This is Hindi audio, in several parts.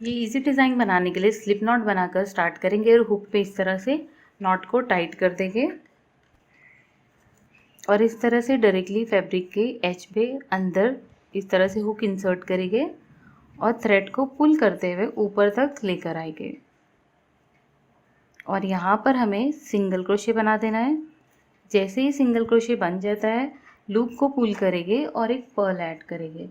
ये इजी डिज़ाइन बनाने के लिए स्लिप नॉट बनाकर स्टार्ट करेंगे और हुक पे इस तरह से नॉट को टाइट कर देंगे और इस तरह से डायरेक्टली फैब्रिक के एज पे अंदर इस तरह से हुक इंसर्ट करेंगे और थ्रेड को पुल करते हुए ऊपर तक लेकर आएंगे और यहाँ पर हमें सिंगल क्रोशे बना देना है। जैसे ही सिंगल क्रोशे बन जाता है लूप को पुल करेंगे और एक पर्ल ऐड करेंगे।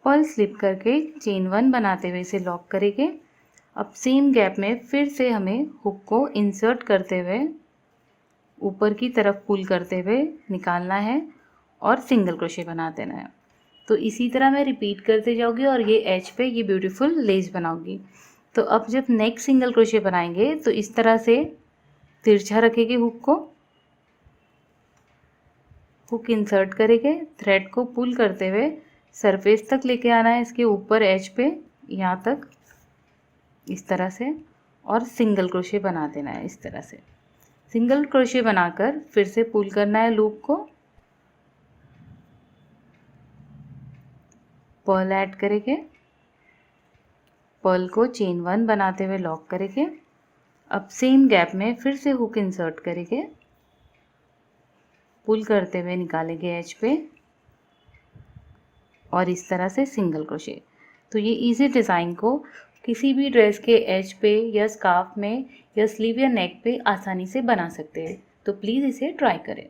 पर्ल स्लिप करके चेन 1 बनाते हुए इसे लॉक करेंगे। अब सेम गैप में फिर से हमें हुक को इंसर्ट करते हुए ऊपर की तरफ पुल करते हुए निकालना है और सिंगल क्रोशे बना देना है। तो इसी तरह मैं रिपीट करते जाऊँगी और ये एज पे ये ब्यूटीफुल लेस बनाऊँगी। तो अब जब नेक्स्ट सिंगल क्रोशे बनाएंगे तो इस तरह से तिरछा रखेंगे हुक को, हुक इंसर्ट करेंगे, थ्रेड को पुल करते हुए सरफेस तक लेके आना है, इसके ऊपर एज पे यहाँ तक इस तरह से और सिंगल क्रोशे बना देना है। इस तरह से सिंगल क्रोशे बनाकर फिर से पुल करना है लूप को, पर्ल ऐड करेंगे, पर्ल को चेन 1 बनाते हुए लॉक करेंगे। अब सेम गैप में फिर से हुक इंसर्ट करेंगे, पुल करते हुए निकालेंगे एज पे और इस तरह से सिंगल क्रोशे। तो ये इजी डिज़ाइन को किसी भी ड्रेस के एज पे या स्कार्फ में या स्लीव या नेक पे आसानी से बना सकते हैं। तो प्लीज़ इसे ट्राई करें।